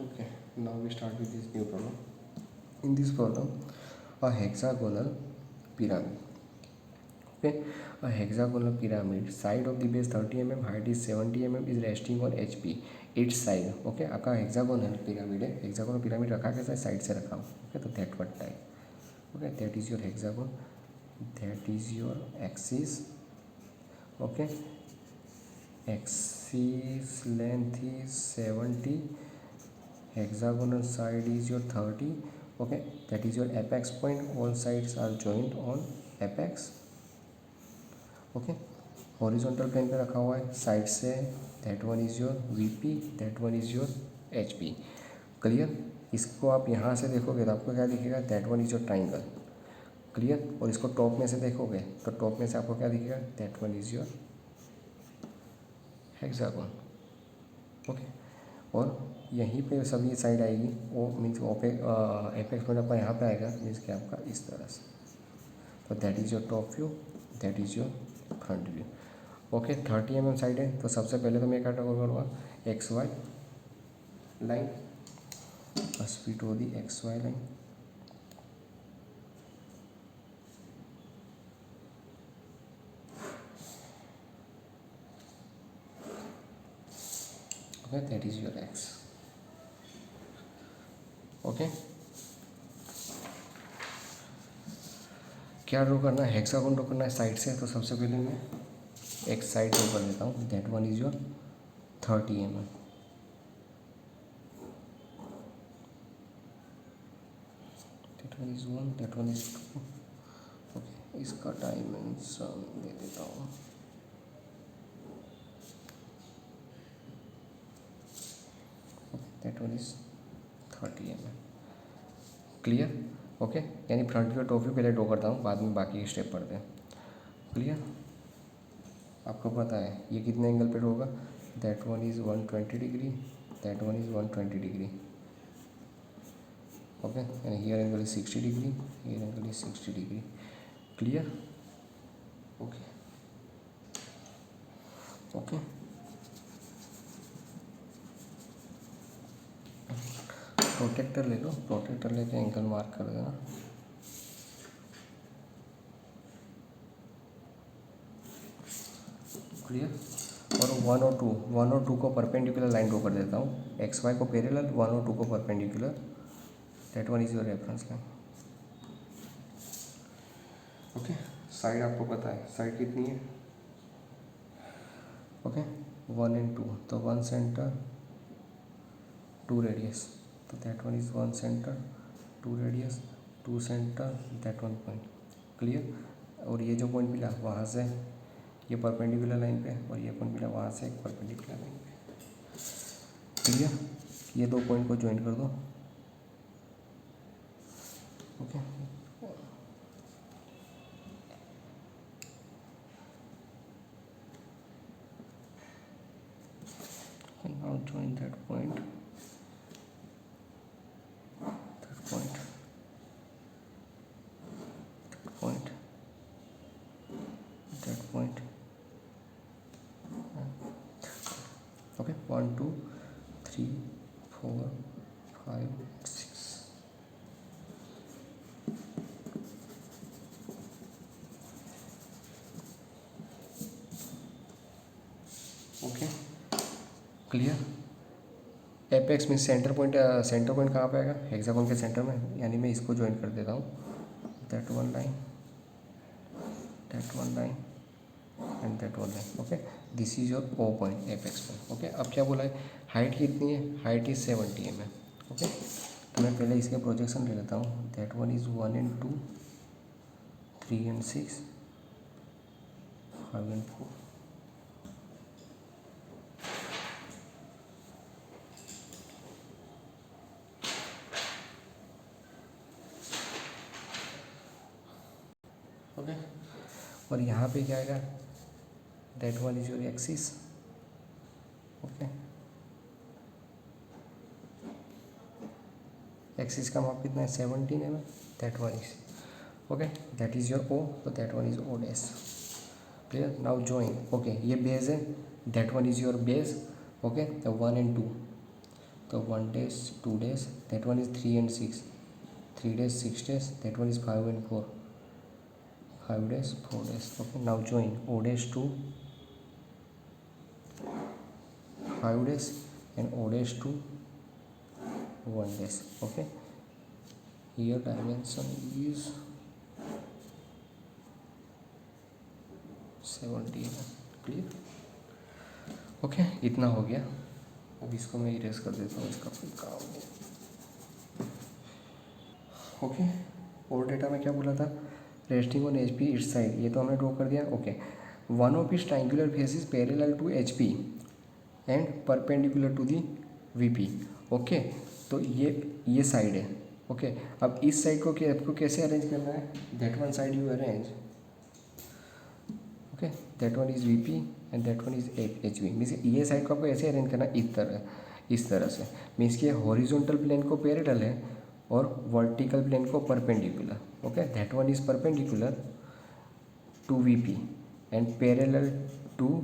Okay, now we start with this new problem. In this problem, a hexagonal pyramid. Okay, a hexagonal pyramid, side of the base 30 mm, height is 70 mm, is resting on HP. Each side. Okay, आपका hexagonal pyramid है. Hexagonal pyramid रखा कैसा है? Side से रखा हूँ. Okay, तो that what type? Okay, that is your hexagon. That is your axis. Okay, axis length is 70. Hexagonal side is your 30. Okay, that is your apex point. All sides are joined on apex. Okay, horizontal plane पे रखा हुआ है side से. That one is your VP, that one is your HP. Clear. इसको आप यहाँ से देखोगे तो आपको क्या दिखेगा? That one is your triangle. Clear. और इसको टॉप में से देखोगे तो टॉप में से आपको क्या दिखेगा? That one is your hexagon. Okay, और यहीं पे सभी साइड आएगी. वो मीन्स एपेक्स पॉइंट आपका यहाँ पे आएगा, मीन्स कि आपका इस तरह से. तो that is your top view, that is your front view. Okay, 30 mm side है तो सबसे पहले तो मैं क्या करूँगा? एक्स वाई लाइन, स्पीड हो दी X Y line. Okay, that is your X. Okay, क्या ड्रॉ करना है? हेक्सागोन ड्रॉ करना है साइड से. तो सबसे पहले मैं एक साइड ड्रॉ कर देता हूँ. That one is your 30 mm. That one is 1, that one is 2. Okay, इसका डायमेंशन दे देता हूँ. That one is 30 mm. Clear. Okay, यानी फ्रंट व्यू टॉप व्यू पहले ड्रॉ करता हूँ, बाद में बाकी स्टेप पढ़ते हैं. क्लियर. आपको पता है ये कितने एंगल पे होगा? That one is 120 degree, that one is 120 degree. Okay, यानी here angle is 60 degree, here angle is 60 degree. Clear. Okay okay, protractor ले लो. प्रोटेक्टर लेके एंगल मार्क कर देना. क्लियर. और 1 और 2 को परपेंडिकुलर लाइन ड्रॉ कर देता हूँ. एक्स वाई को पैरेलल, 1 और 2 को perpendicular. That one is your reference line. Okay, side आपको पता है साइड कितनी है? Okay, 1 and 2. तो 1 सेंटर 2 रेडियस. तो that one is 1 centre 2 radius, 2 centre that one point. Clear. और ये जो पॉइंट मिला वहाँ से ये परपेंडिकुलर लाइन पे, और ये पॉइंट मिला वहाँ से एक परपेंडिकुलर लाइन पे. क्लियर. ये दो पॉइंट को ज्वाइन कर दो. Okay, now join that point, that point, that point, that point. Okay, 1 2 3 4 5 6. Okay, clear. Apex में सेंटर पॉइंट कहाँ पे आएगा? हेक्सागोन के सेंटर में. यानी मैं इसको ज्वाइन कर देता हूँ. That one line, that one line and that one line. Okay, this is your O point, apex point. Okay, अब क्या बोला है? हाइट कितनी है? Height is 70 mm. ओके, तो मैं पहले इसके प्रोजेक्शन ले लेता हूँ. That one is 1 and 2, 3 and 6, 5 and 4. Okay, और यहाँ पे क्या आएगा? That one is your axis. ओके, एक्सिस का माप कितना है? 17 mm. That one is okay, that is your O. तो that one is O dash. Clear. Now join. Okay, ये बेस है. That one is your base. Okay, तो 1 and 2. तो 1 days 2 days, that one is 3 and 6, 3 days 6 days, that one is 5 and 4, 5 days 4 days. Okay, now join O days to 5 days and O days to 1 days. Okay, here dimension is 70. Clear? Okay, इतना हो गया. अब इसको मैं erase कर देता हूँ, इसका कोई काम नहीं. ओके, और डेटा में क्या बोला था? Resting on H P its side, ये तो हमने ड्रॉ कर दिया. Okay, one of its triangular faces parallel to H P and perpendicular to the V P. Okay, तो ये साइड है. ओके, अब इस साइड को आपको कैसे अरेंज करना है? That one side you arrange. Okay, that one is we P and that one is H we. Means ये साइड को आपको ऐसे अरेंज करना है, इस तरह से. मीन्स कि हॉरिजॉन्टल प्लेन को पैरेलल है और वर्टिकल प्लेन को perpendicular. Okay, that one is perpendicular to V P and parallel to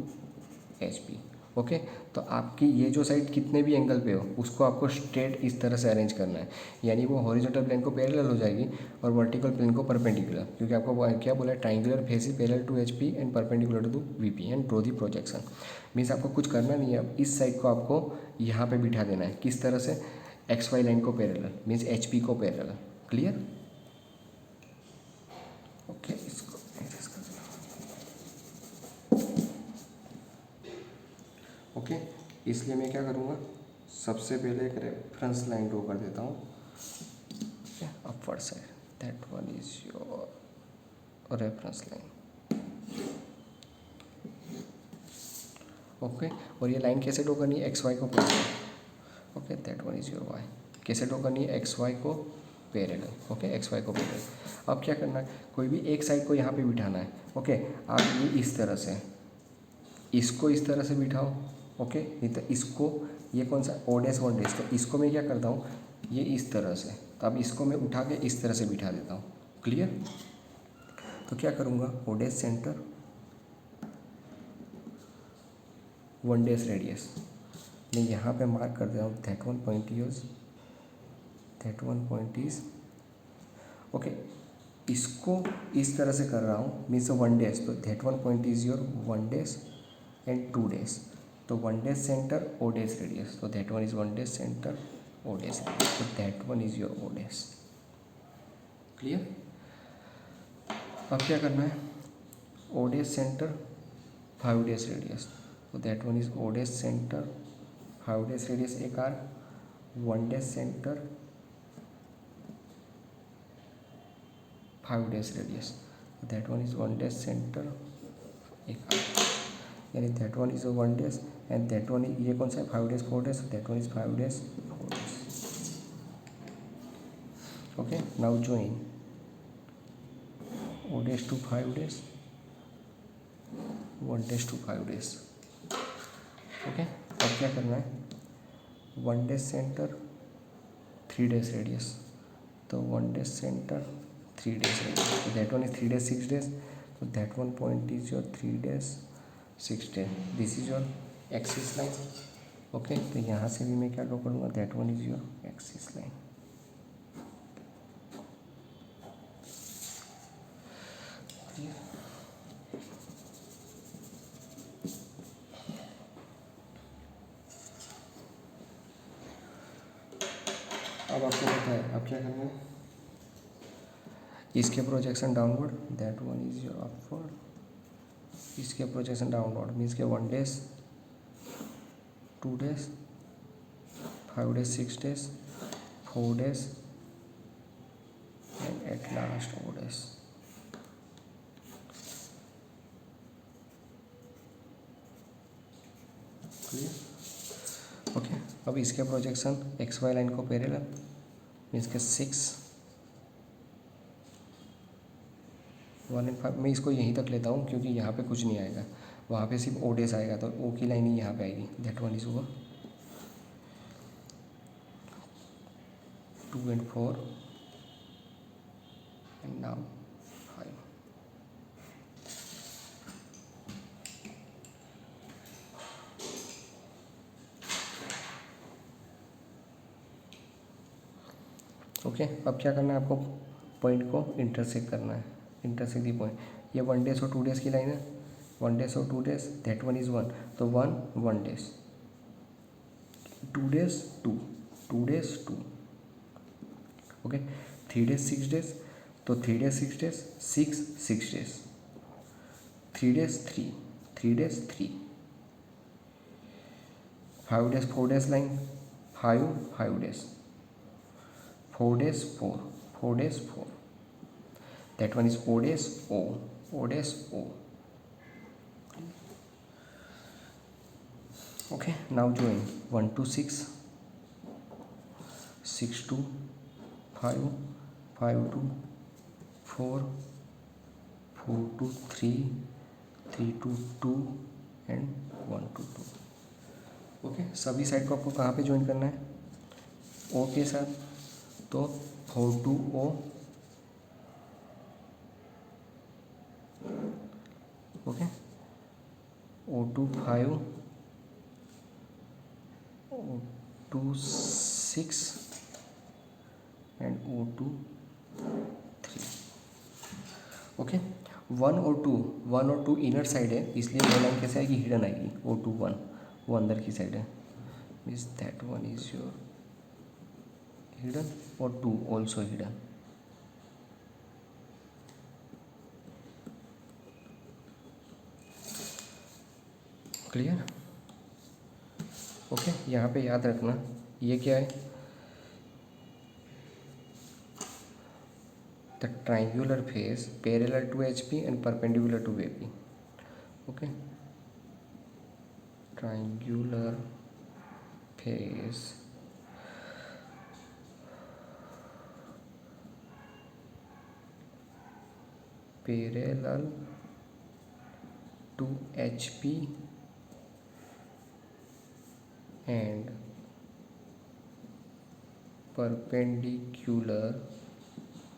H P. Okay, तो आपकी ये जो साइड कितने भी एंगल पे हो उसको आपको स्ट्रेट इस तरह से अरेंज करना है. यानी वो हॉरिजॉन्टल प्लेन को पैरेलल हो जाएगी और वर्टिकल प्लेन को परपेंडिकुलर, क्योंकि आपको क्या बोला है? Triangular faces parallel to H P and perpendicular to V P and draw the projection. Means आपको कुछ करना नहीं है. अब इस साइड को आपको यहाँ पे बिठा देना है. किस तरह से? एक्स वाई लाइन को पैरेलल, मीन्स एच पी को पैरेलल. क्लियर? ओके, इसको एडजस्ट कर देना. ओके, इसलिए मैं क्या करूँगा? सबसे पहले एक रेफरेंस लाइन ड्रॉ कर देता हूँ. Upward side, that one is your reference line. Okay, और ये लाइन कैसे ड्रॉ करनी है? एक्स वाई को parallel. Okay, that one is your Y. कैसे ड्रॉ करनी है? एक्स वाई को पैरेलल. ओके, एक्स वाई को पैरेलल. अब क्या करना है? कोई भी एक साइड को यहाँ पे बिठाना है. ओके, आप ये इस तरह से, इसको इस तरह से बिठाओ. ओके, नहीं तो इसको, ये कौन सा? O dash 1 dash. तो इसको मैं क्या करता हूँ? ये इस तरह से. तो अब इसको मैं उठा के इस तरह से बिठा देता हूँ. क्लियर? तो क्या करूँगा? O dash center 1 dash radius. मैं यहाँ पे मार्क कर दे रहा हूँ. That one point is okay, इसको इस तरह से कर रहा हूँ. Means 1 dash. तो that one point is your 1 dash and 2 dash. तो 1 dash center O dash radius. तो that one is 1 dash center O dash radius. तो that one is your O dash. Clear? अब क्या करना है? O dash center 5 dash radius. तो that one is O dash center 5 dash radius एक arc. 1 dash center 5 dash radius. That one is 1 dash center एक arc. यानी that one is 1 dash and that one, ये कौन सा है? 5 dash 4 dash. That one is 5 dash 4 dash. Okay, now join O dash to 5 dash, 1 dash to 5 dash. Okay, अब क्या करना है? 1 dash सेंटर 3 dash रेडियस. तो 1 dash सेंटर 3 dash रेडियस. तो that one is 3 dash 6 dash. तो that one point is your 3 dash 6 dash. This is your axis line. Okay, तो यहाँ से भी मैं क्या ड्रॉ करूँगा? That one is your axis line. अब आपको पता है अब क्या करना है? इसके projection downward, that one is your upward. इसके प्रोजेक्शन डाउनवर्ड मीन्स के 1 dash 2 dash 5 dash 6 dash 4 dash and at last O dash. Clear? Okay, अब इसके प्रोजेक्शन एक्स वाई लाइन को पैरेलल मीन्स के 6 1 and 5. मैं इसको यहीं तक लेता हूँ क्योंकि यहाँ पे कुछ नहीं आएगा. वहाँ पे सिर्फ ओ डैश आएगा. तो ओ की लाइन ही यहाँ पे आएगी. दैट वन इज हुआ 2 and 4 and now 5. ओके, अब क्या करना है आपको, पॉइंट को इंटरसेक्ट करना है, इंटरसेक्ट दी पॉइंट। ये 1 डेज और 2 डेज की लाइन है, 1 डेज और 2 डेज, दैट वन इज़ 1, तो 1 days, 2 days 2, 2 days 2, okay. 3 days 6 days, तो 3 days 6 days, 6 days, 3 days 3, 3 days 3, 5 days 4 days line, 5 days, 4 days 4, 4 days 4, that one is O days O, O days O. Okay, now join 1 to 6, 6 to 5, 5 to 4, 4 to 3, 3 to 2 and 1 to 2. Okay, सभी side को आपको कहाँ पे join करना है, ओ के साथ, तो 4 to O, okay, O to 5, O to 6 and O to 3, okay. 1 और 2 इनर साइड है, इसलिए वो लाइन कैसे आएगी, हिडन आएगी, O to 1, वो अंदर की साइड है, means that one is your hidden और 2 ऑल्सो हिडन। Clear, okay. यहाँ पे याद रखना ये क्या है, the triangular face parallel to H P and perpendicular to V P, okay. Triangular face parallel to H P and perpendicular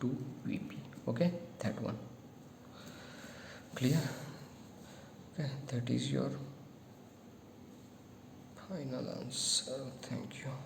to VP, okay, that one. Clear, okay, that is your final answer. Thank you.